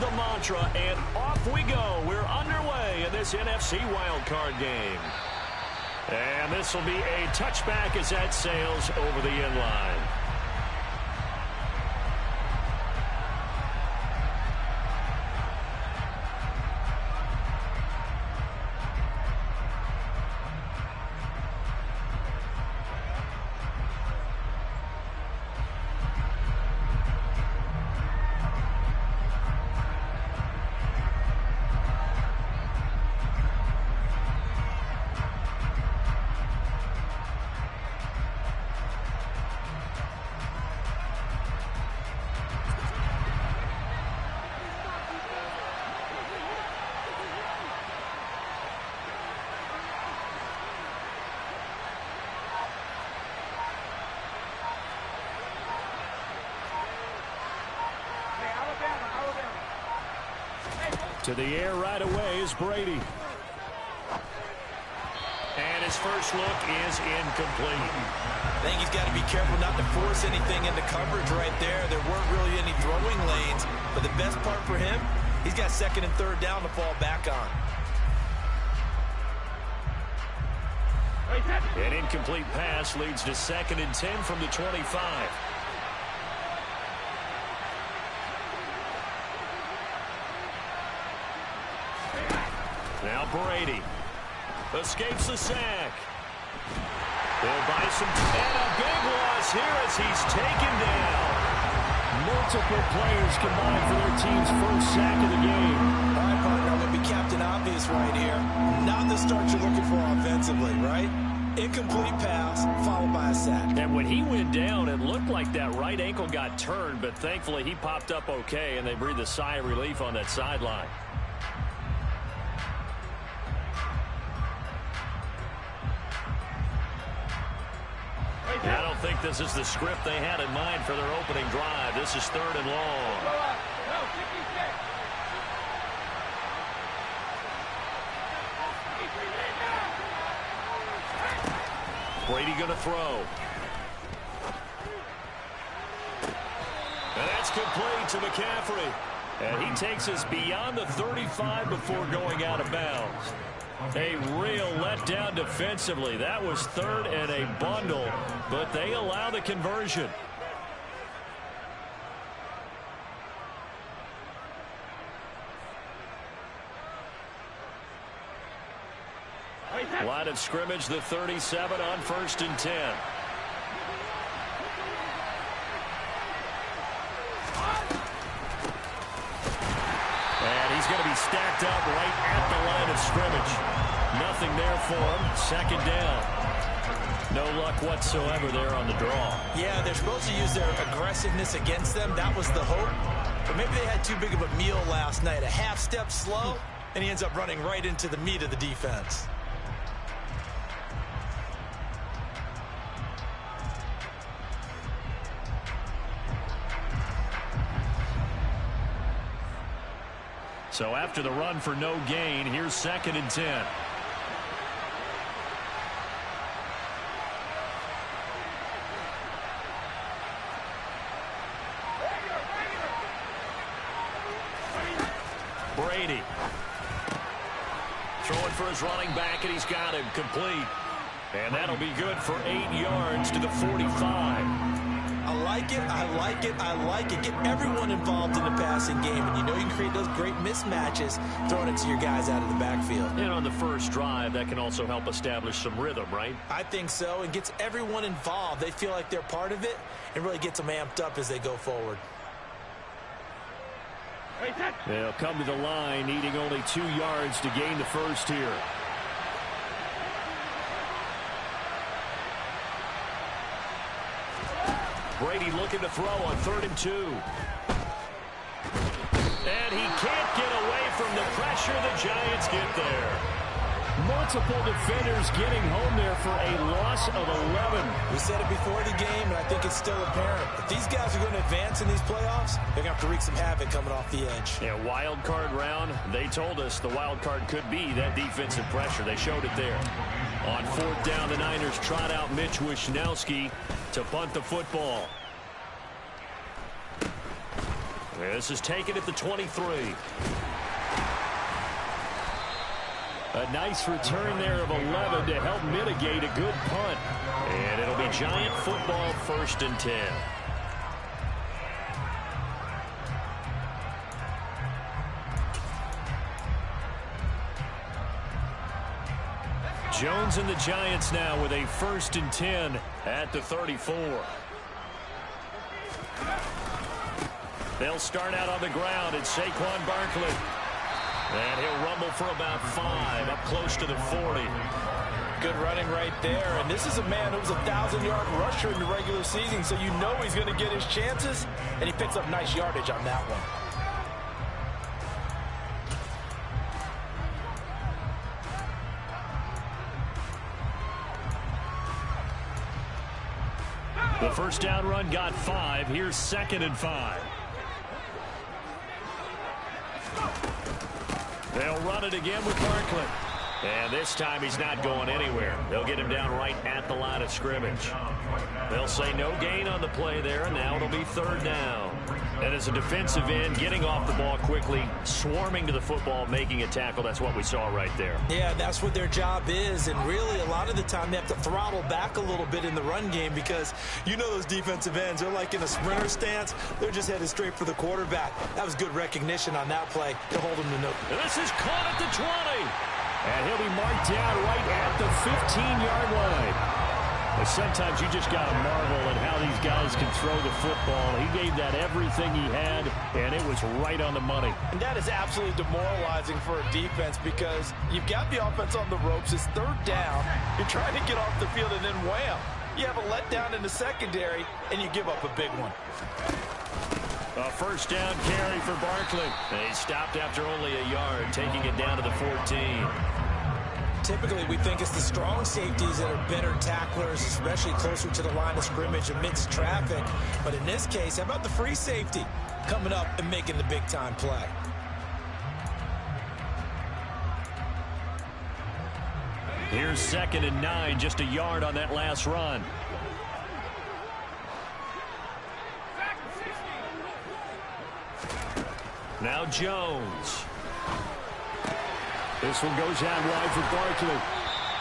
the mantra, and off we go. We're underway in this NFC wildcard game. And this will be a touchback as that sails over the end line. To the air right away is Brady. And his first look is incomplete. I think he's got to be careful not to force anything into coverage right there. There weren't really any throwing lanes, but the best part for him, he's got second and third down to fall back on. An incomplete pass leads to 2nd and 10 from the 25. Now Brady escapes the sack. He'll buy some, and a big loss here as he's taken down. Multiple players combined for their team's first sack of the game. All right, partner, I'm going to be Captain Obvious right here. Not the start you're looking for offensively, right? Incomplete pass followed by a sack. And when he went down, it looked like that right ankle got turned, but thankfully he popped up okay, and they breathed a sigh of relief on that sideline. I don't think this is the script they had in mind for their opening drive. This is 3rd and long. Brady going to throw. And that's complete to McCaffrey. And he takes us beyond the 35 before going out of bounds. A real letdown defensively. That was 3rd and a bundle, but they allow the conversion. Line of scrimmage, the 37 on 1st and 10. And he's going to be stacked up right at the line of scrimmage. Nothing there for him. 2nd down. No luck whatsoever there on the draw. Yeah, they're supposed to use their aggressiveness against them. That was the hope. But maybe they had too big of a meal last night. A half step slow, and he ends up running right into the meat of the defense. So after the run for no gain, here's 2nd and 10. Brady throwing for his running back, and he's got him complete. And that'll be good for 8 yards to the 45. I like it, I like it, I like it. Get everyone involved in the passing game, and you know you can create those great mismatches throwing it to your guys out of the backfield. And on the first drive, that can also help establish some rhythm, right? I think so, and gets everyone involved. They feel like they're part of it, and really gets them amped up as they go forward. They'll come to the line, needing only 2 yards to gain the first here. Brady looking to throw on 3rd and 2. And he can't get away from the pressure. The Giants get there. Multiple defenders getting home there for a loss of 11. We said it before the game, and I think it's still apparent. If these guys are going to advance in these playoffs, they're going to have to wreak some havoc coming off the edge. Yeah, wild card round. They told us the wild card could be that defensive pressure. They showed it there. On 4th down, the Niners trot out Mitch Wishnowski to punt the football. This is taken at the 23. A nice return there of 11 to help mitigate a good punt. And it'll be Giant football, 1st and 10. Jones and the Giants now with a 1st and 10 at the 34. They'll start out on the ground. It's Saquon Barkley. And he'll rumble for about 5, up close to the 40. Good running right there. And this is a man who was a 1,000-yard rusher in the regular season, so you know he's going to get his chances, and he picks up nice yardage on that one. The first down run got 5. Here's 2nd and 5. They'll run it again with Barkley. And this time he's not going anywhere. They'll get him down right at the line of scrimmage. They'll say no gain on the play there, and now it'll be 3rd down. And as a defensive end, getting off the ball quickly, swarming to the football, making a tackle, that's what we saw right there. Yeah, that's what their job is, and really a lot of the time they have to throttle back a little bit in the run game because you know those defensive ends, they're like in a sprinter stance. They're just headed straight for the quarterback. That was good recognition on that play to hold him to no. This is caught at the 20. And he'll be marked down right at the 15-yard line. But sometimes you just got to marvel at how these guys can throw the football. He gave that everything he had, and it was right on the money. And that is absolutely demoralizing for a defense because you've got the offense on the ropes. It's 3rd down. You're trying to get off the field, and then wham, you have a letdown in the secondary, and you give up a big one. A 1st down carry for Barkley. He stopped after only a yard, taking it down to the 14. Typically, we think it's the strong safeties that are better tacklers, especially closer to the line of scrimmage amidst traffic. But in this case, how about the free safety coming up and making the big-time play? Here's 2nd and 9, just a yard on that last run. Now Jones. This one goes out wide for Barkley.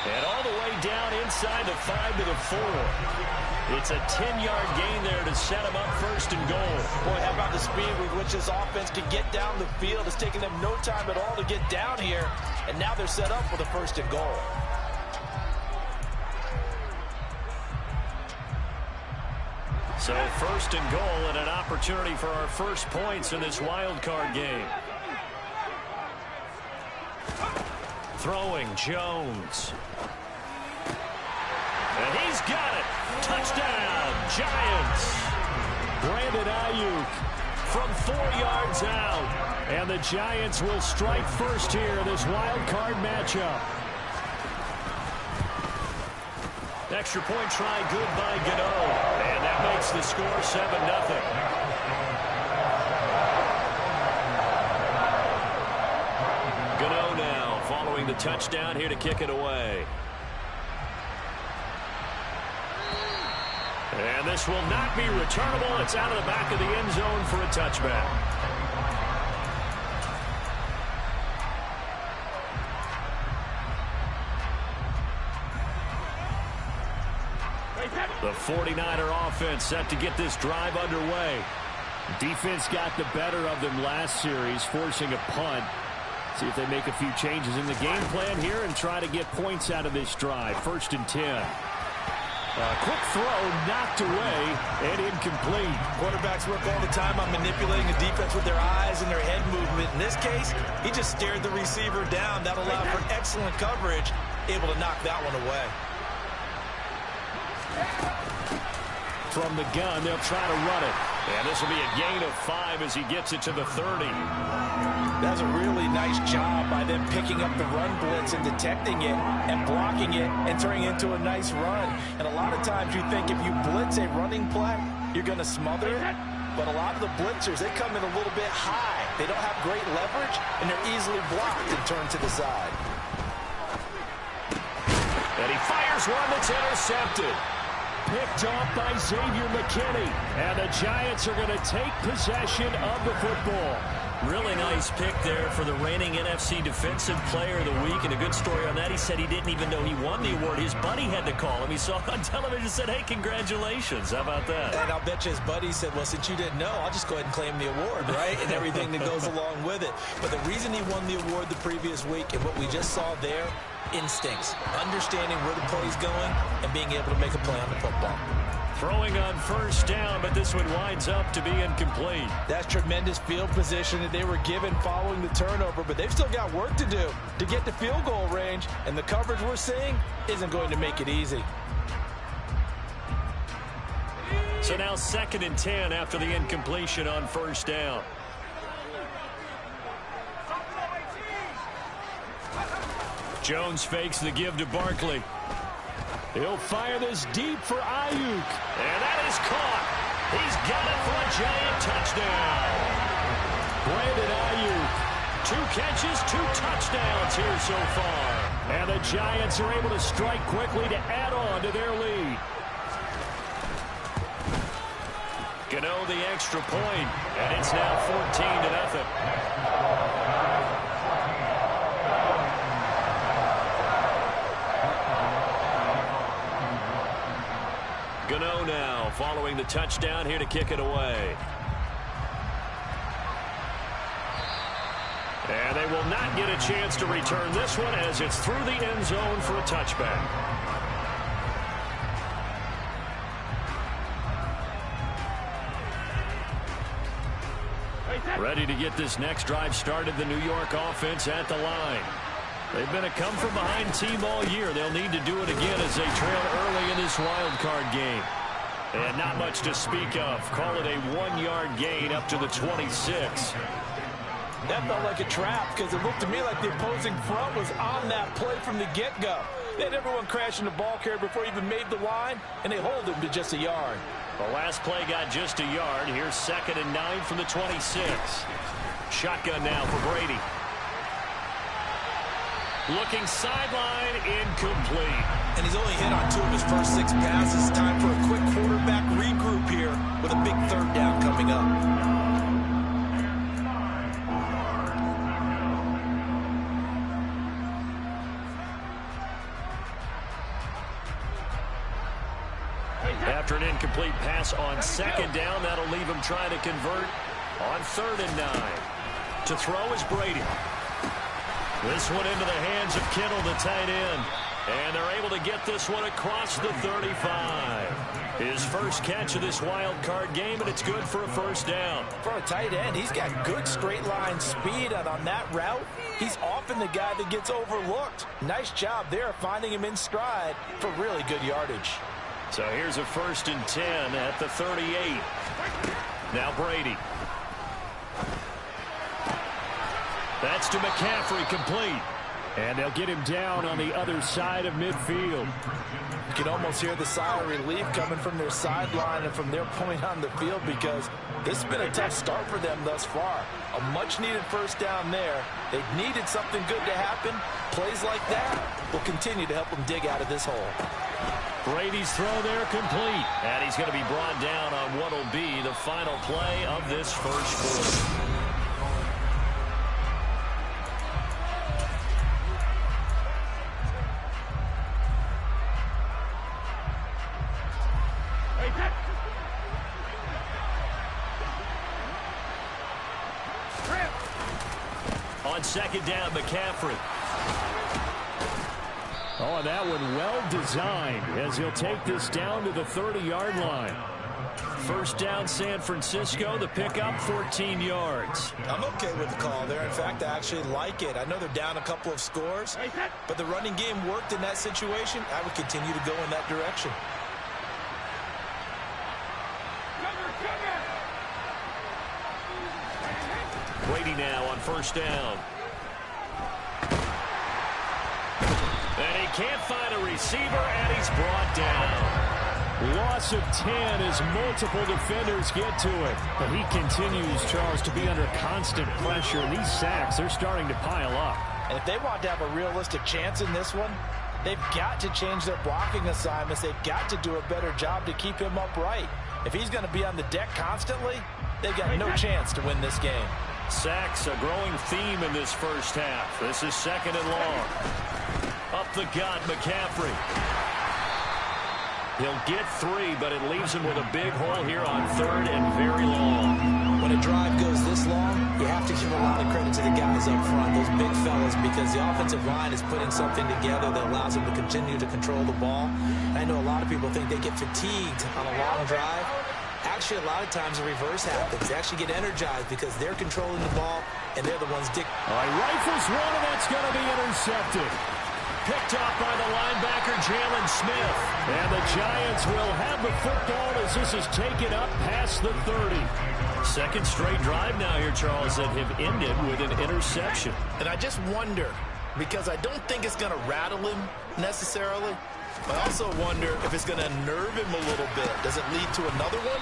And all the way down inside the 5 to the 4. It's a 10-yard gain there to set him up 1st and goal. Boy, how about the speed with which this offense can get down the field? It's taken them no time at all to get down here. And now they're set up for the 1st and goal. So 1st and goal and an opportunity for our first points in this wild card game. Throwing Jones. And he's got it. Touchdown, Giants. Brandon Ayuk from 4 yards out. And the Giants will strike first here in this wild card matchup. Extra point try good by Gano. And that makes the score 7-0. Following the touchdown here to kick it away. And this will not be returnable. It's out of the back of the end zone for a touchback. The 49er offense set to get this drive underway. Defense got the better of them last series, forcing a punt. See if they make a few changes in the game plan here and try to get points out of this drive. 1st and 10. Quick throw, knocked away, and incomplete. Quarterbacks work all the time on manipulating the defense with their eyes and their head movement. In this case, he just stared the receiver down. That allowed for excellent coverage, able to knock that one away. From the gun, they'll try to run it. And this will be a gain of 5 as he gets it to the 30. That's a really nice job by them picking up the run blitz and detecting it and blocking it and turning it into a nice run. And a lot of times you think if you blitz a running play, you're going to smother it. But a lot of the blitzers, they come in a little bit high. They don't have great leverage, and they're easily blocked and turned to the side. And he fires one that's intercepted. picked off by Xavier McKinney. And the Giants are going to take possession of the football. Really nice pick there for the reigning NFC Defensive Player of the Week. And a good story on that. He said he didn't even know he won the award. His buddy had to call him. He saw it on television and said, hey, congratulations. How about that? And I'll bet you his buddy said, well, since you didn't know, I'll just go ahead and claim the award, right? And everything that goes along with it. But the reason he won the award the previous week and what we just saw there, instincts, understanding where the play is going and being able to make a play on the football. Throwing on first down, but this one winds up to be incomplete. That's tremendous field position that they were given following the turnover, but they've still got work to do to get to field goal range, and the coverage we're seeing isn't going to make it easy. So now 2nd and 10 after the incompletion on first down. Jones fakes the give to Barkley. He'll fire this deep for Ayuk. And that is caught. He's got it for a Giant touchdown. Brandon Ayuk. 2 catches, 2 touchdowns here so far. And the Giants are able to strike quickly to add on to their lead. Gano the extra point, and it's now 14-0. Gano now following the touchdown here to kick it away. And they will not get a chance to return this one as it's through the end zone for a touchback. Ready to get this next drive started, the New York offense at the line. They've been a come-from-behind team all year. They'll need to do it again as they trail early in this wild card game. And not much to speak of. Call it a 1-yard gain up to the 26. That felt like a trap because it looked to me like the opposing front was on that play from the get-go. They had everyone crashing the ball carrier before he even made the line, and they hold him to just a yard. The last play got just a yard. Here's 2nd and 9 from the 26. Shotgun now for Brady. Looking sideline, incomplete. And he's only hit on 2 of his first 6 passes. Time for a quick quarterback regroup here with a big 3rd down coming up. After an incomplete pass on 2nd down, that'll leave him trying to convert on 3rd and 9. To throw is Brady. This one into the hands of Kittle, the tight end. And they're able to get this one across the 35. His first catch of this wild card game, and it's good for a 1st down. For a tight end, he's got good straight line speed, and on that route, he's often the guy that gets overlooked. Nice job there finding him in stride for really good yardage. So here's a 1st and 10 at the 38. Now Brady. That's to McCaffrey, complete. And they'll get him down on the other side of midfield. You can almost hear the sigh of relief coming from their sideline and from their point on the field because this has been a tough start for them thus far. A much-needed 1st down there. They needed something good to happen. Plays like that will continue to help them dig out of this hole. Brady's throw there complete. And he's going to be brought down on what will be the final play of this 1st quarter. On 2nd down, McCaffrey. Oh, and that one well designed as he'll take this down to the 30-yard line. 1st down, San Francisco. The pickup, 14 yards. I'm okay with the call there. In fact, I actually like it. I know they're down a couple of scores, but the running game worked in that situation. I would continue to go in that direction. Brady now on 1st down. And he can't find a receiver, and he's brought down. Loss of 10 as multiple defenders get to it. But he continues, Charles, to be under constant pressure. These sacks, they're starting to pile up. And if they want to have a realistic chance in this one, They've got to change their blocking assignments. They've got to do a better job to keep him upright. If he's going to be on the deck constantly, they've got no chance to win this game. Sacks, a growing theme in this first half. This is 2nd and long. Up the gut, McCaffrey. He'll get 3, but it leaves him with a big hole here on 3rd and very long. When a drive goes this long, you have to give a lot of credit to the guys up front, those big fellas, because the offensive line is putting something together that allows them to continue to control the ball. I know a lot of people think they get fatigued on a long drive. Actually, a lot of times the reverse happens. They actually get energized because they're controlling the ball, and they're the ones All right, rifles one, and that's going to be intercepted. Picked off by the linebacker, Jalen Smith. And the Giants will have the football as this is taken up past the 30. Second straight drive now here, Charles, that have ended with an interception. And I just wonder, because I don't think it's going to rattle him necessarily, but I also wonder if it's going to unnerve him a little bit. Does it lead to another one?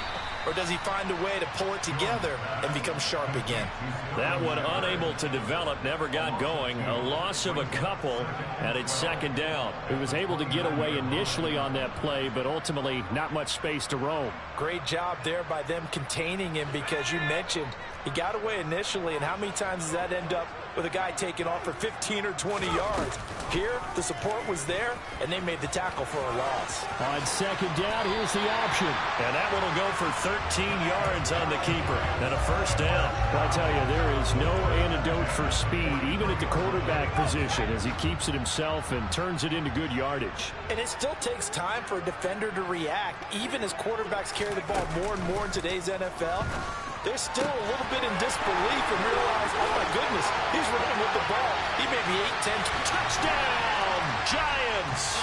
Or does he find a way to pull it together and become sharp again? That one unable to develop, never got going. A loss of a couple, and it's 2nd down. He was able to get away initially on that play, but ultimately not much space to roam. Great job there by them containing him, because you mentioned he got away initially, and how many times does that end up with a guy taking off for 15 or 20 yards? Here, the support was there, and they made the tackle for a loss. On 2nd down, here's the option. And that one will go for 13 yards on the keeper. And a 1st down. Well, I tell you, there is no antidote for speed, even at the quarterback position, as he keeps it himself and turns it into good yardage. And it still takes time for a defender to react. Even as quarterbacks carry the ball more and more in today's NFL, they're still a little bit in disbelief and realize, oh my goodness, he's running with the ball. He may be 8, 10, touchdown, Giants!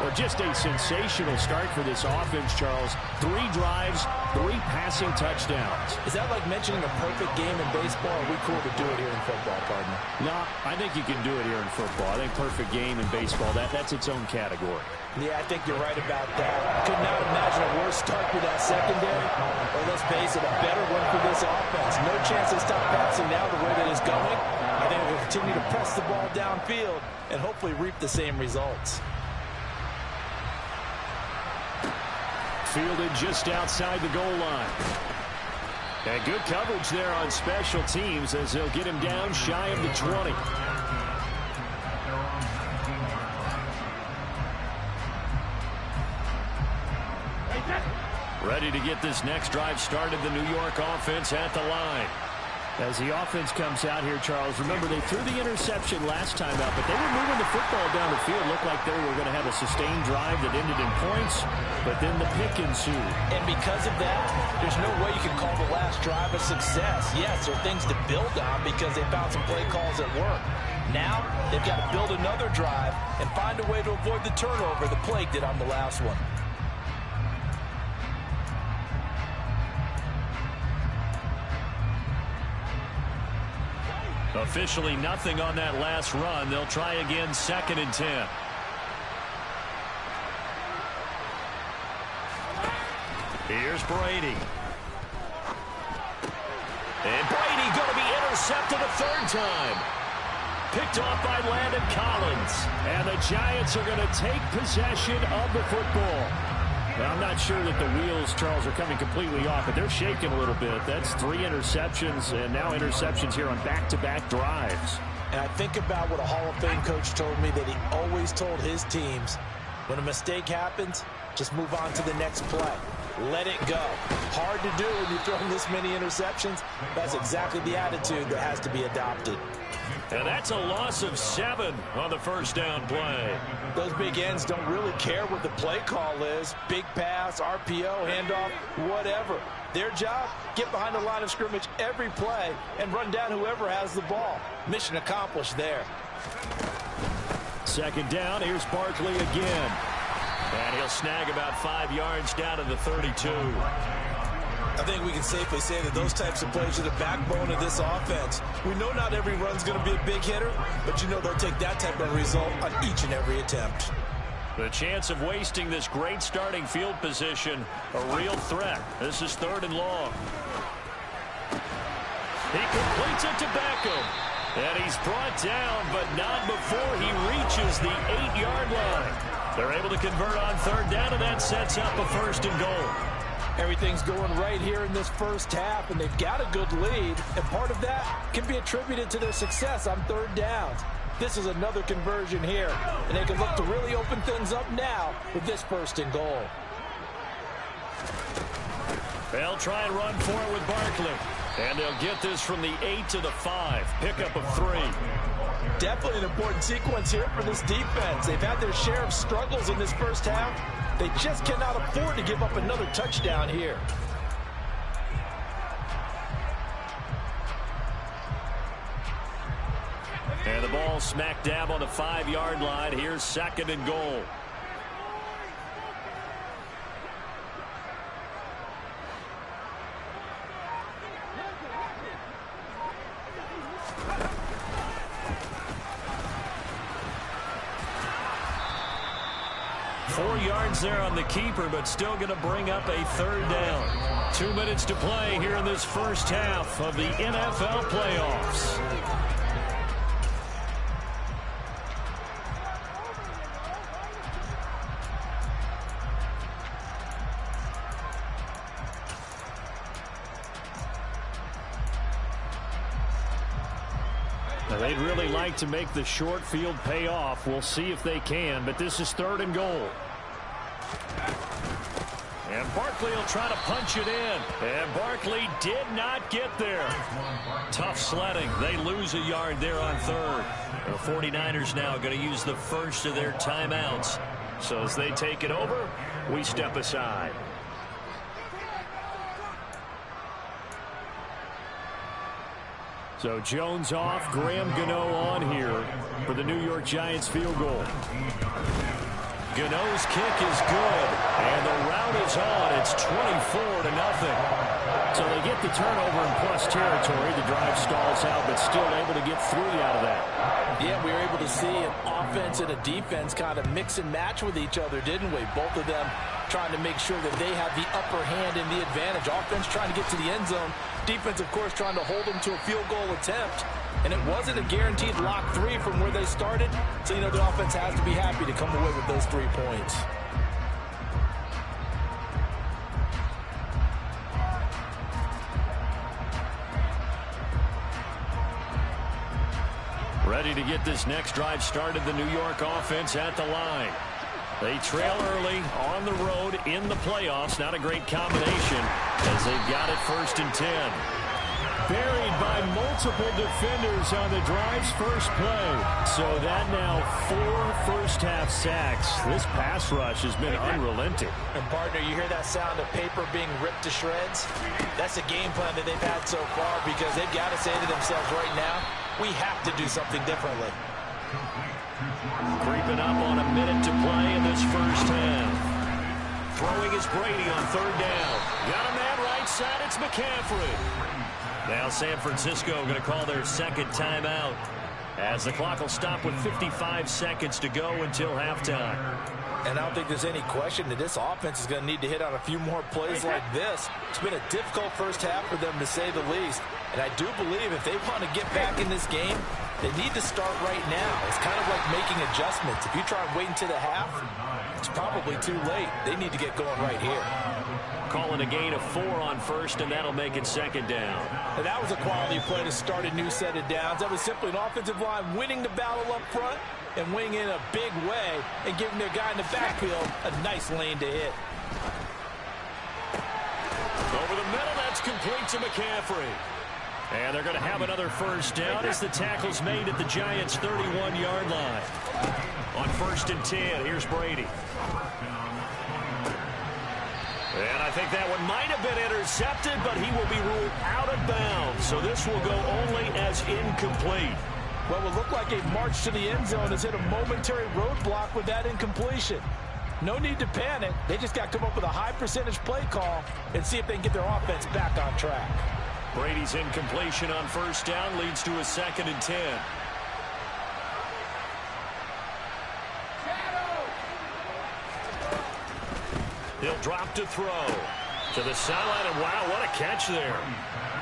Well, just a sensational start for this offense, Charles. 3 drives, 3 passing touchdowns. Is that like mentioning a perfect game in baseball? Or are we cool to do it here in football, partner? No, I think you can do it here in football. I think perfect game in baseball, that's its own category. Yeah, I think you're right about that. Could not imagine a worse start for that secondary. Or let's face it, a better one for this offense. No chance to stop passing now the way that it's going. I think we'll continue to press the ball downfield and hopefully reap the same results. Fielded just outside the goal line. And good coverage there on special teams as they'll get him down shy of the 20. Ready to get this next drive started, the New York offense at the line. As the offense comes out here, Charles, remember they threw the interception last time out, but they were moving the football down the field. Looked like they were going to have a sustained drive that ended in points, but then the pick ensued. And because of that, there's no way you can call the last drive a success. Yes, there are things to build on because they found some play calls that work. Now, they've got to build another drive and find a way to avoid the turnover the Plague did on the last one. Officially nothing on that last run. They'll try again, 2nd and 10. Here's Brady. And Brady going to be intercepted a 3rd time. Picked off by Landon Collins. And the Giants are going to take possession of the football. Now, I'm not sure that the wheels, Charles, are coming completely off, but they're shaking a little bit. That's 3 interceptions, and now interceptions here on back-to-back drives. And I think about what a Hall of Fame coach told me that he always told his teams, when a mistake happens, just move on to the next play. Let it go. Hard to do when you're throwing this many interceptions. That's exactly the attitude that has to be adopted. And that's a loss of 7 on the 1st down play. Those big ends don't really care what the play call is. Big pass, RPO, handoff, whatever. Their job, get behind the line of scrimmage every play and run down whoever has the ball. Mission accomplished there. 2nd down, here's Barkley again. And he'll snag about 5 yards down to the 32. I think we can safely say that those types of plays are the backbone of this offense. We know not every run's going to be a big hitter, but you know they'll take that type of result on each and every attempt. The chance of wasting this great starting field position, a real threat. This is 3rd and long. He completes it to Beckham. And he's brought down, but not before he reaches the 8-yard line. They're able to convert on third down, and that sets up a 1st and goal. Everything's going right here in this first half, and they've got a good lead, and part of that can be attributed to their success on third downs. This is another conversion here, and they can look to really open things up now with this 1st and goal. They'll try and run for it with Barkley. And they'll get this from the 8 to the 5. Pickup of 3. Definitely an important sequence here for this defense. They've had their share of struggles in this first half. They just cannot afford to give up another touchdown here. And the ball smack dab on the 5-yard line. Here's 2nd and goal. There on the keeper, but still going to bring up a 3rd down. 2 minutes to play here in this first half of the NFL playoffs. Now, they'd really like to make the short field pay off. We'll see if they can, but this is 3rd and goal. And Barkley will try to punch it in. And Barkley did not get there. Tough sledding. They lose a yard there on 3rd. The 49ers now going to use the first of their timeouts. So as they take it over, we step aside. So Jones off, Graham Gano on here for the New York Giants field goal. Gano's kick is good, and the route is on. It's 24-0. So they get the turnover in plus territory. The drive stalls out, but still able to get 3 out of that. Yeah, we were able to see an offense and a defense kind of mix and match with each other, didn't we? Both of them trying to make sure that they have the upper hand and the advantage. Offense trying to get to the end zone. Defense, of course, trying to hold them to a field goal attempt. And it wasn't a guaranteed lock 3 from where they started. So, you know, the offense has to be happy to come away with those 3 points. Ready to get this next drive started, the New York offense at the line. They trail early on the road in the playoffs. Not a great combination as they've got it 1st and 10. Buried by multiple defenders on the drive's first play. So that now 4 first-half sacks. This pass rush has been unrelenting. And, partner, you hear that sound of paper being ripped to shreds? That's a game plan that they've had so far because they've got to say to themselves right now, we have to do something differently. Creeping up on a minute to play in this first half. Throwing is Brady on 3rd down. Got a man right side. It's McCaffrey. Now San Francisco going to call their 2nd timeout as the clock will stop with 55 seconds to go until halftime. And I don't think there's any question that this offense is going to need to hit on a few more plays like this. It's been a difficult first half for them, to say the least. And I do believe if they want to get back in this game, they need to start right now. It's kind of like making adjustments. If you try and wait until the half, it's probably too late. They need to get going right here. Calling a gain of 4 on 1st, and that'll make it 2nd down. And that was a quality play to start a new set of downs. That was simply an offensive line winning the battle up front and winning in a big way and giving their guy in the backfield a nice lane to hit. Over the middle, that's complete to McCaffrey. And they're going to have another 1st down as the tackle's made at the Giants' 31-yard line. On 1st and 10, here's Brady. And I think that one might have been intercepted, but he will be ruled out of bounds. So this will go only as incomplete. Well, it looked like a march to the end zone has hit a momentary roadblock with that incompletion. No need to panic. They just got to come up with a high percentage play call and see if they can get their offense back on track. Brady's incompletion on 1st down leads to a 2nd and 10. He'll drop to throw. To the sideline, and wow, what a catch there.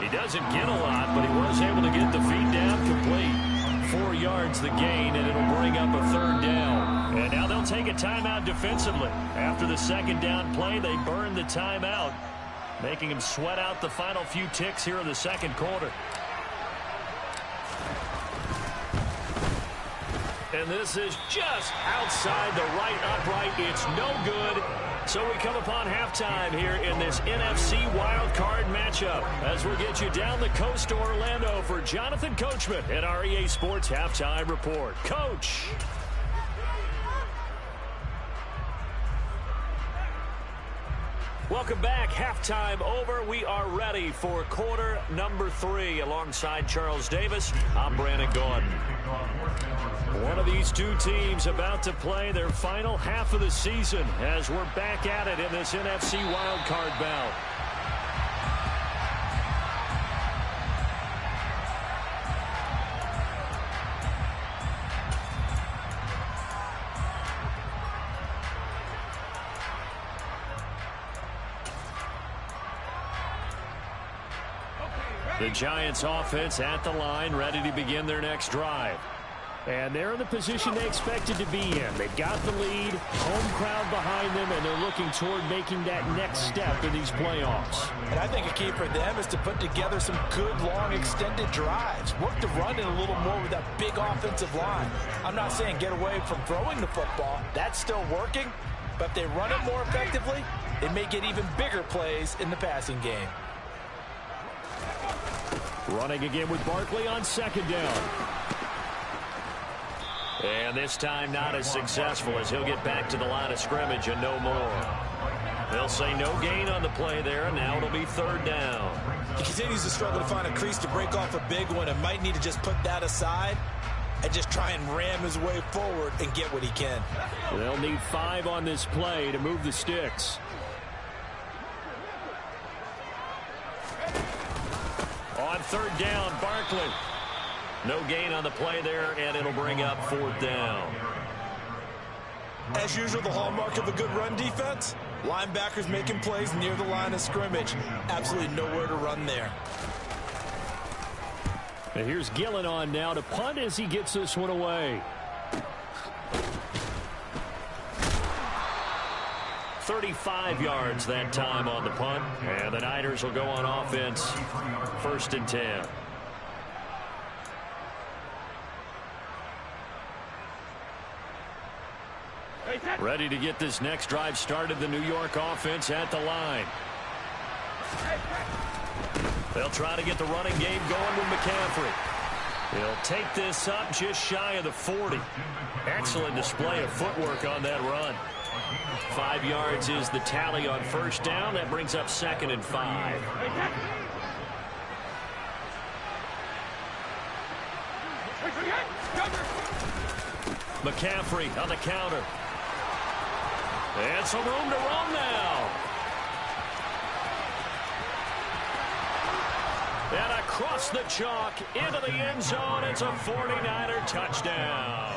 He doesn't get a lot, but he was able to get the feed down complete. 4 yards the gain, and it'll bring up a 3rd down. And now they'll take a timeout defensively. After the 2nd down play, they burn the timeout, making him sweat out the final few ticks here in the 2nd quarter. And this is just outside the right upright. It's no good. So we come upon halftime here in this NFC wildcard matchup as we'll get you down the coast to Orlando for Jonathan Coachman at our EA Sports Halftime Report. Coach. Welcome back. Halftime over. We are ready for quarter number 3. Alongside Charles Davis, I'm Brandon Gordon. One of these two teams about to play their final half of the season as we're back at it in this NFC wildcard bout. The Giants offense at the line, ready to begin their next drive. And they're in the position they expected to be in. They've got the lead, home crowd behind them, and they're looking toward making that next step in these playoffs. And I think a key for them is to put together some good, long, extended drives. Work the run in a little more with that big offensive line. I'm not saying get away from throwing the football. That's still working. But if they run it more effectively, they may get even bigger plays in the passing game. Running again with Barkley on 2nd down. And this time not as successful as he'll get back to the line of scrimmage and no more. They'll say no gain on the play there, and now it'll be 3rd down. He continues to struggle to find a crease to break off a big one and might need to just put that aside and just try and ram his way forward and get what he can. They'll need 5 on this play to move the sticks. On 3rd down, Barkley. No gain on the play there, and it'll bring up 4th down. As usual, the hallmark of a good run defense, linebackers making plays near the line of scrimmage. Absolutely nowhere to run there. And here's Gillen on now to punt as he gets this one away. 35 yards that time on the punt, and the Niners will go on offense, 1st and 10. Ready to get this next drive started, the New York offense at the line. They'll try to get the running game going with McCaffrey. He'll take this up just shy of the 40. Excellent display of footwork on that run. 5 yards is the tally on 1st down. That brings up 2nd and 5. McCaffrey on the counter. And some room to run now. And across the chalk into the end zone. It's a 49er touchdown.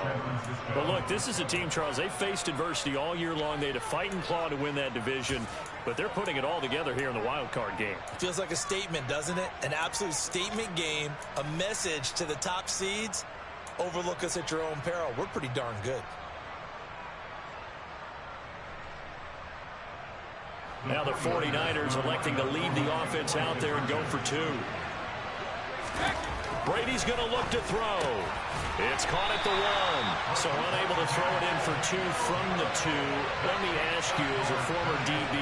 But look, this is a team, Charles, they faced adversity all year long. They had to fight and claw to win that division. But they're putting it all together here in the wild card game. Feels like a statement, doesn't it? An absolute statement game. A message to the top seeds. Overlook us at your own peril. We're pretty darn good. Now the 49ers electing to leave the offense out there and go for 2. Brady's going to look to throw. It's caught at the 1. So unable to throw it in for 2 from the 2. Let me ask you, as a former DB,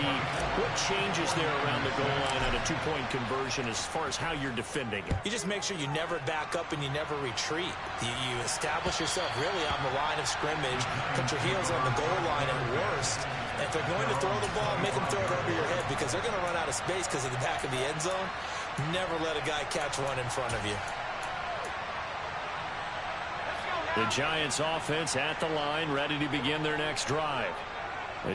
what changes there around the goal line on a 2-point conversion as far as how you're defending it? You just make sure you never back up and you never retreat. You establish yourself really on the line of scrimmage, put your heels on the goal line at worst. And if they're going to throw the ball, make them throw it over your head because they're going to run out of space because of the back of the end zone. Never let a guy catch one in front of you. The Giants offense at the line, ready to begin their next drive.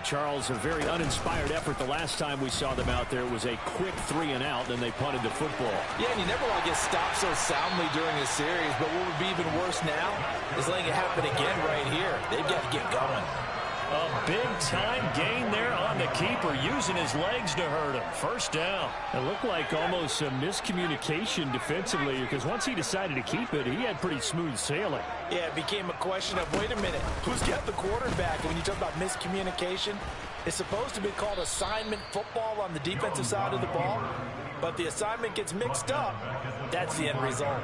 Charles, a very uninspired effort the last time we saw them out there. It was a quick 3-and-out, then they punted the football. Yeah, and you never want to get stopped so soundly during a series, but what would be even worse now is letting it happen again right here. They've got to get going. A big-time gain there on the keeper, using his legs to hurt him. First down. It looked like almost a miscommunication defensively, because once he decided to keep it, he had pretty smooth sailing. Yeah, it became a question of, wait a minute, who's got the quarterback? And when you talk about miscommunication, it's supposed to be called assignment football on the defensive side of the ball, but the assignment gets mixed up. That's the end result.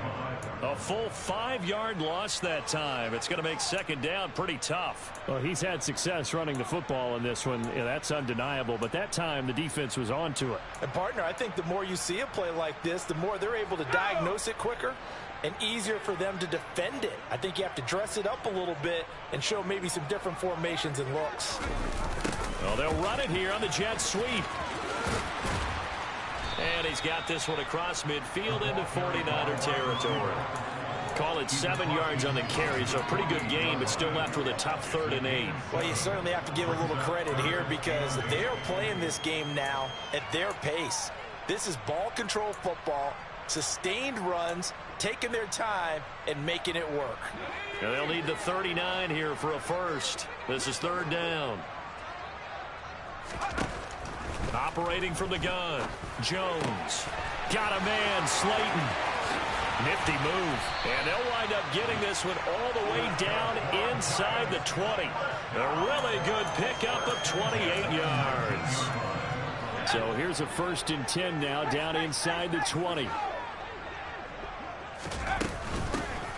A full 5-yard loss that time. It's going to make second down pretty tough. Well, he's had success running the football in this one. Yeah, that's undeniable. But that time, the defense was on to it. And, partner, I think the more you see a play like this, the more they're able to diagnose it quicker and easier for them to defend it. I think you have to dress it up a little bit and show maybe some different formations and looks. Well, they'll run it here on the jet sweep. And he's got this one across midfield into 49er territory. Call it 7 yards on the carry, so a pretty good gain, but still left with a tough 3rd and 8. Well, you certainly have to give a little credit here because they're playing this game now at their pace. This is ball control football, sustained runs, taking their time, and making it work. Now they'll need the 39 here for a first. This is 3rd down. Operating from the gun, Jones. Got a man, Slayton. Nifty move. And they'll wind up getting this one all the way down inside the 20. A really good pickup of 28 yards. So here's a 1st and 10 now, down inside the 20.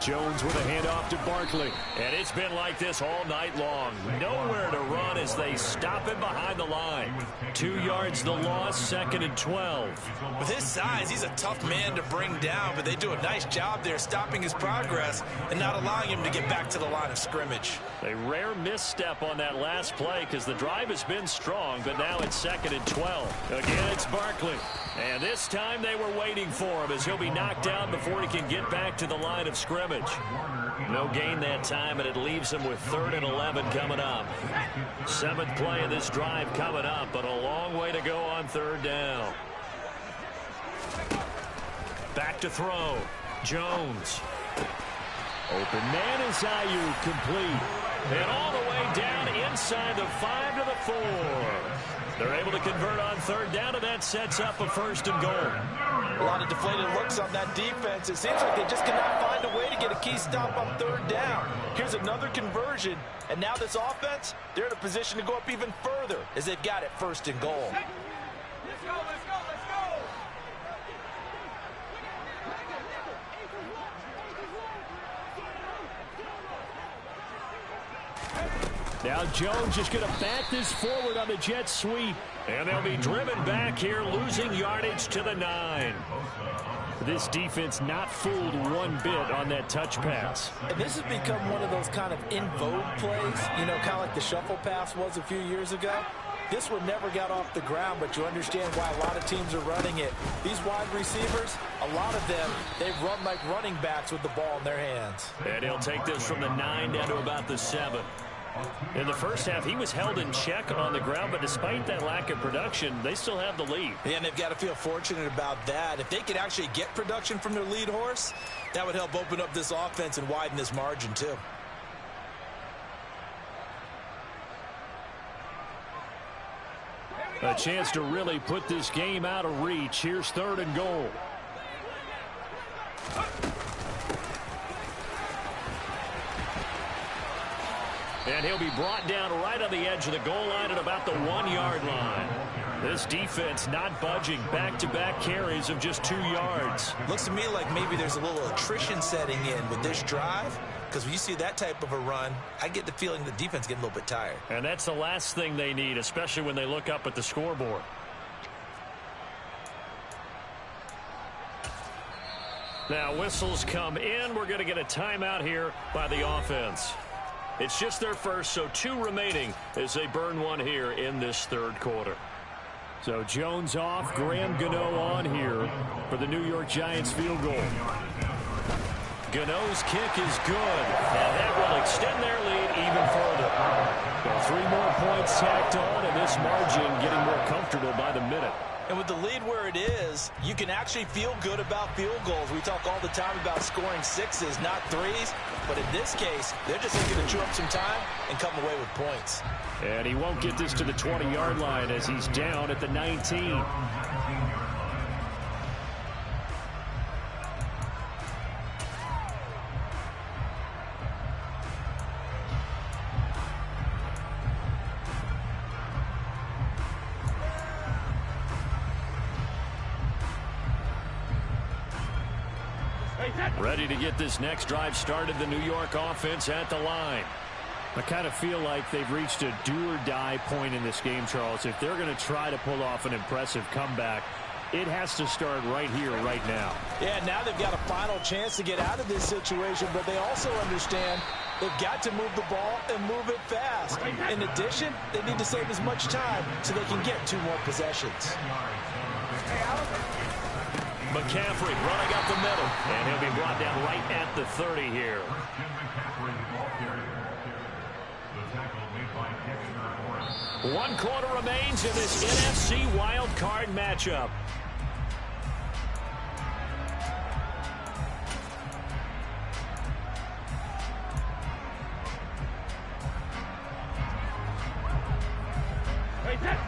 Jones with a handoff to Barkley. And it's been like this all night long. Nowhere to run as they stop him behind the line. 2 yards the loss, 2nd and 12. With his size, he's a tough man to bring down, but they do a nice job there stopping his progress and not allowing him to get back to the line of scrimmage. A rare misstep on that last play because the drive has been strong, but now it's 2nd and 12. Again, it's Barkley. And this time they were waiting for him as he'll be knocked down before he can get back to the line of scrimmage. No gain that time, and it leaves him with 3rd and 11 coming up. 7th play of this drive coming up, but a long way to go on 3rd down. Back to throw. Jones. Open man is Ayuk, complete. And all the way down inside the 5 to the 4. They're able to convert on 3rd down, and that sets up a 1st and goal. A lot of deflated looks on that defense. It seems like they just cannot find a way to get a key stop on 3rd down. Here's another conversion, and now this offense, they're in a position to go up even further as they've got it 1st and goal. Let's go, let's go, let's go! Now Jones just going to bat this forward on the jet sweep. And they'll be driven back here, losing yardage to the 9. This defense not fooled one bit on that touch pass. And this has become one of those kind of in vogue plays, you know, kind of like the shuffle pass was a few years ago. This one never got off the ground, but you understand why a lot of teams are running it. These wide receivers, a lot of them, they run like running backs with the ball in their hands. And he'll take this from the 9 down to about the 7. In the first half, he was held in check on the ground, but despite that lack of production, they still have the lead. Yeah, and they've got to feel fortunate about that. If they could actually get production from their lead horse, that would help open up this offense and widen this margin too. A chance to really put this game out of reach. Here's 3rd and goal. And he'll be brought down right on the edge of the goal line at about the 1-yard line. This defense not budging. Back-to-back carries of just 2 yards. Looks to me like maybe there's a little attrition setting in with this drive, because when you see that type of a run, I get the feeling the defense getting a little bit tired. And that's the last thing they need, especially when they look up at the scoreboard. Now whistles come in. We're going to get a timeout here by the offense. It's just their first, so 2 remaining as they burn one here in this 3rd quarter. So Jones off, Graham Gano on here for the New York Giants field goal. Gano's kick is good, and that will extend their lead even further. Well, 3 more points tacked on, and this margin getting more comfortable by the minute. And with the lead where it is, you can actually feel good about field goals. We talk all the time about scoring sixes, not threes. But in this case, they're just looking to chew up some time and come away with points. And he won't get this to the 20-yard line as he's down at the 19. Ready to get this next drive started, the New York offense at the line. I kind of feel like they've reached a do-or-die point in this game, Charles. If they're going to try to pull off an impressive comeback, it has to start right here, right now. Yeah, now they've got a final chance to get out of this situation, but they also understand they've got to move the ball and move it fast. In addition, they need to save as much time so they can get 2 more possessions. McCaffrey running up the middle, and he'll be brought down right at the 30 here. One quarter remains in this NFC wild card matchup.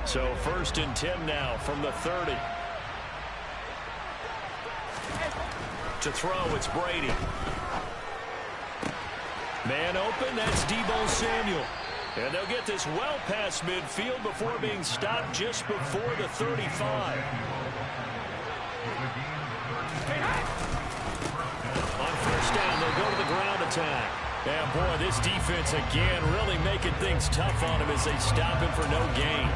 So 1st and 10 now from the 30. To throw, it's Brady. Man open, that's Deebo Samuel. And they'll get this well past midfield before being stopped just before the 35. On 1st down, they'll go to the ground attack. And boy, this defense again really making things tough on him as they stop him for no gain.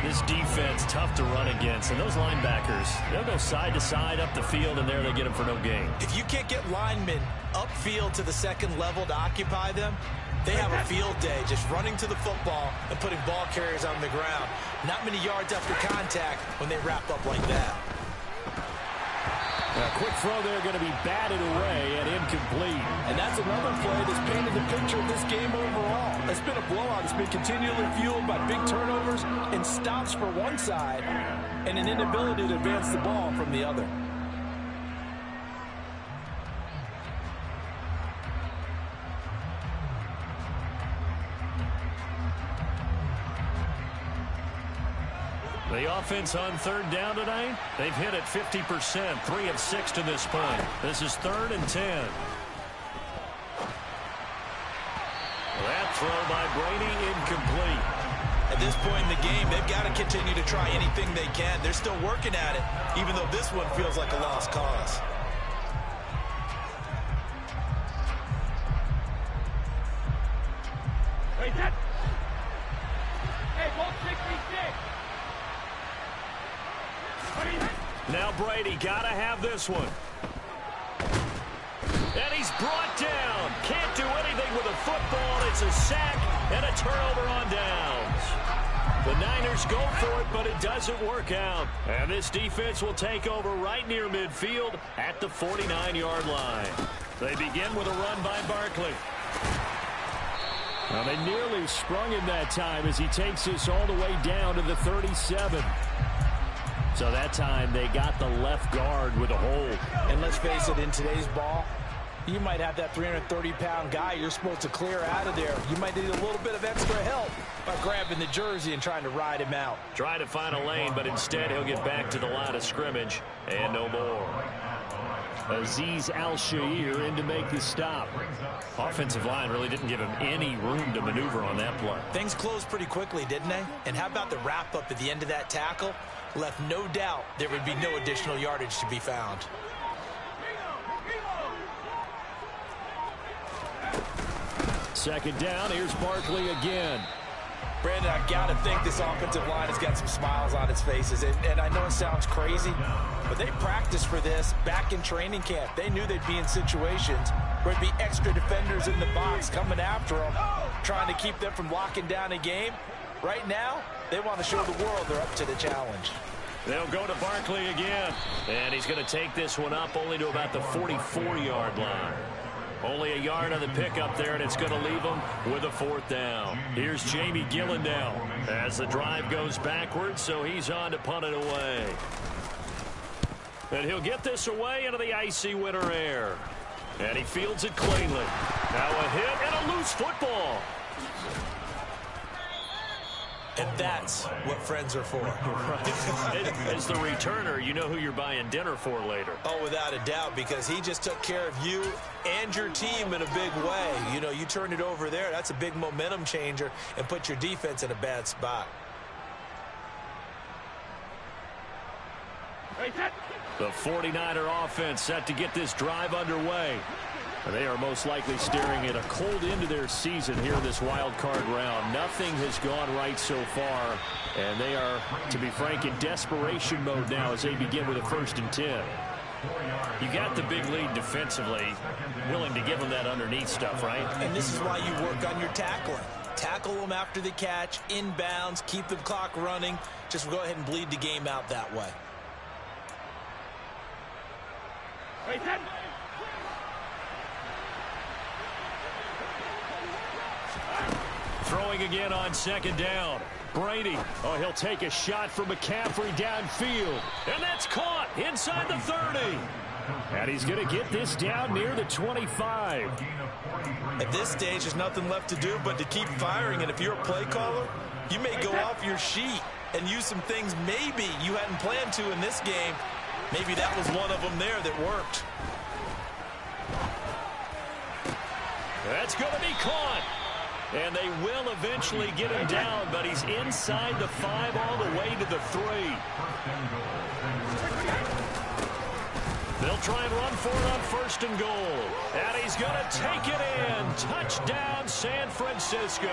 This defense tough to run against, and those linebackers, they'll go side to side up the field, and there they get them for no gain. If you can't get linemen upfield to the 2nd level to occupy them, they have a field day just running to the football and putting ball carriers on the ground. Not many yards after contact when they wrap up like that. A quick throw there going to be batted away and incomplete. And that's another play that's painted the picture of this game overall. It's been a blowout. It's been continually fueled by big turnovers and stops for one side and an inability to advance the ball from the other. The offense on 3rd down tonight, they've hit it 50%, 3 of 6 to this point. This is 3rd and 10. That throw by Brady incomplete. At this point in the game, they've got to continue to try anything they can. They're still working at it, even though this one feels like a lost cause. Now Brady got to have this one. And he's brought down. Can't do anything with a football. It's a sack and a turnover on downs. The Niners go for it, but it doesn't work out. And this defense will take over right near midfield at the 49-yard line. They begin with a run by Barkley. Now they nearly sprung him that time as he takes this all the way down to the 37. So that time they got the left guard with a hold. And let's face it, in today's ball, you might have that 330-pound guy you're supposed to clear out of there. You might need a little bit of extra help by grabbing the jersey and trying to ride him out. Trying to find a lane, but instead he'll get back to the line of scrimmage and no more. Azeez Al-Shaair in to make the stop. Offensive line really didn't give him any room to maneuver on that play. Things closed pretty quickly, didn't they? And how about the wrap-up at the end of that tackle? Left no doubt there would be no additional yardage to be found. Second down, here's Barkley again. Brandon, I've got to think this offensive line has got some smiles on its faces. And I know it sounds crazy, but they practiced for this back in training camp. They knew they'd be in situations where there'd be extra defenders in the box coming after them, trying to keep them from locking down a game. Right now, they want to show the world they're up to the challenge. They'll go to Barkley again. And he's going to take this one up only to about the 44-yard line. Only a yard on the pickup there, and it's going to leave them with a 4th down. Here's Jamie Gillen now as the drive goes backwards, so he's on to punt it away. And he'll get this away into the icy winter air. And he fields it cleanly. Now a hit and a loose football. And that's what friends are for. Right. As the returner, you know who you're buying dinner for later. Oh, without a doubt, because he just took care of you and your team in a big way. You know, you turned it over there. That's a big momentum changer and put your defense in a bad spot. The 49er offense set to get this drive underway. They are most likely staring at a cold end to their season here in this wild card round. Nothing has gone right so far, and they are, to be frank, in desperation mode now as they begin with a 1st and 10. You got the big lead defensively, willing to give them that underneath stuff, right? And this is why you work on your tackling. Tackle them after the catch, inbounds, keep the clock running. Just go ahead and bleed the game out that way. Throwing again on 2nd down. Brady. Oh, he'll take a shot from McCaffrey downfield. And that's caught inside the 30. And he's going to get this down near the 25. At this stage, there's nothing left to do but to keep firing. And if you're a play caller, you may go off your sheet and use some things maybe you hadn't planned to in this game. Maybe that was one of them there that worked. That's going to be caught. And they will eventually get him down, but he's inside the 5 all the way to the 3. They'll try and run for it on 1st and goal. And he's going to take it in. Touchdown, San Francisco.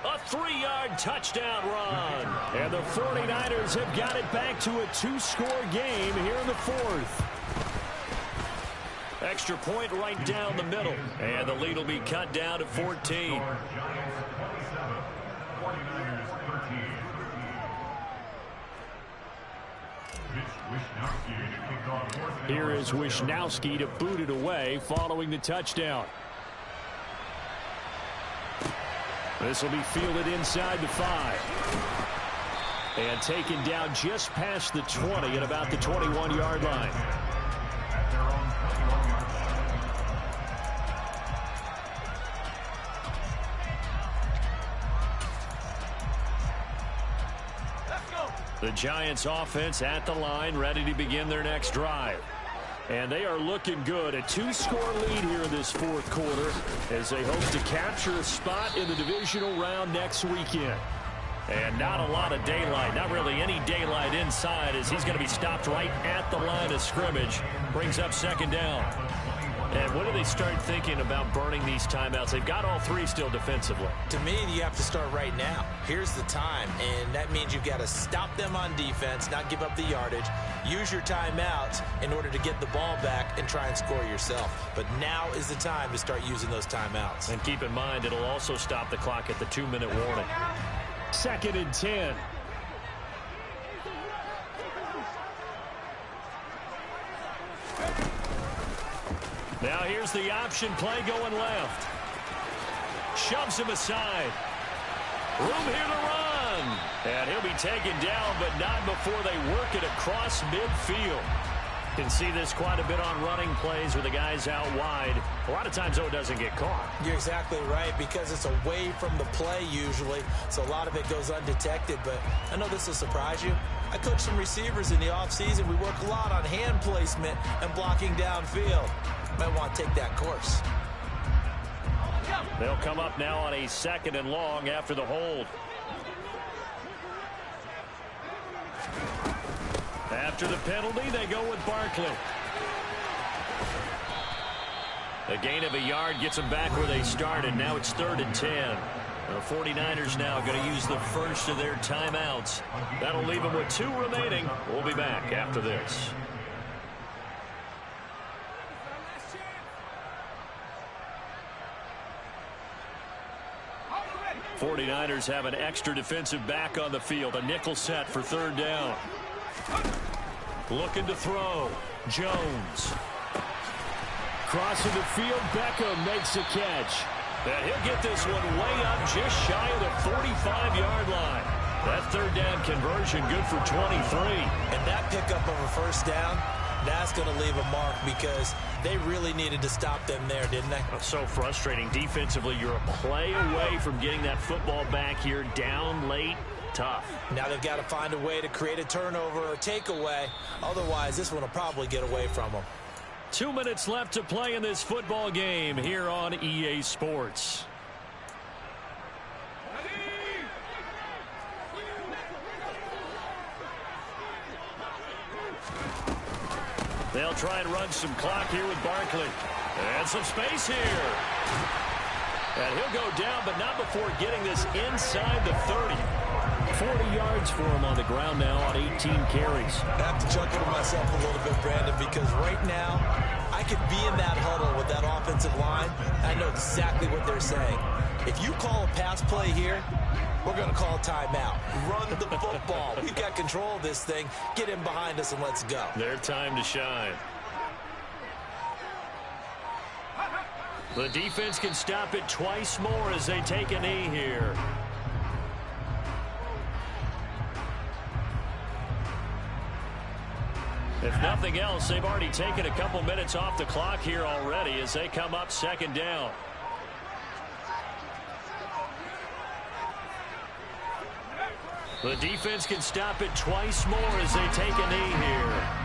A 3-yard touchdown run. And the 49ers have got it back to a 2-score game here in the 4th. Extra point right down the middle. And the lead will be cut down to 14. Here is Wisnowski to boot it away following the touchdown. This will be fielded inside the 5. And taken down just past the 20 at about the 21-yard line. The Giants offense at the line, ready to begin their next drive. And they are looking good. A 2-score lead here in this 4th quarter as they hope to capture a spot in the divisional round next weekend. And not a lot of daylight, not really any daylight inside as he's going to be stopped right at the line of scrimmage. Brings up 2nd down. And when do they start thinking about burning these timeouts? They've got all 3 still defensively. To me, you have to start right now. Here's the time, and that means you've got to stop them on defense, not give up the yardage, use your timeouts in order to get the ball back and try and score yourself. But now is the time to start using those timeouts. And keep in mind, it'll also stop the clock at the 2-minute warning. 2nd and 10. Now here's the option play going left. Shoves him aside. Room here to run. And he'll be taken down, but not before they work it across midfield. Can see this quite a bit on running plays with the guys out wide. A lot of times, though, it doesn't get caught. You're exactly right, because it's away from the play usually, so a lot of it goes undetected. But I know this will surprise you. I coach some receivers in the offseason. We work a lot on hand placement and blocking downfield. Might want to take that course. They'll come up now on a 2nd and long after the hold. After the penalty, they go with Barkley. A gain of a yard gets them back where they started. Now it's 3rd and 10. The 49ers now going to use the first of their timeouts. That'll leave them with 2 remaining. We'll be back after this. 49ers have an extra defensive back on the field. A nickel set for 3rd down. Looking to throw. Jones. Crossing the field, Beckham makes a catch. And he'll get this one way up just shy of the 45-yard line. That third down conversion good for 23. And that pickup of a first down, that's going to leave a mark because they really needed to stop them there, didn't they? It's so frustrating. Defensively, you're a play away from getting that football back here down late. Tough. Now they've got to find a way to create a turnover or takeaway. Otherwise, this one will probably get away from them. 2 minutes left to play in this football game here on EA Sports. They'll try and run some clock here with Barkley. And some space here. And he'll go down, but not before getting this inside the 30. 40 yards for him on the ground now on 18 carries. I have to chuckle to myself a little bit, Brandon, because right now I could be in that huddle with that offensive line. I know exactly what they're saying. If you call a pass play here, we're going to call timeout. Run the football. We've got control of this thing. Get in behind us and let's go. Their time to shine. The defense can stop it twice more as they take a knee here. If nothing else, they've already taken a couple minutes off the clock here already as they come up second down. The defense can stop it twice more as they take a knee here.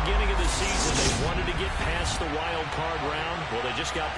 Beginning of the season, they wanted to get past the wild card round. Well, they just got past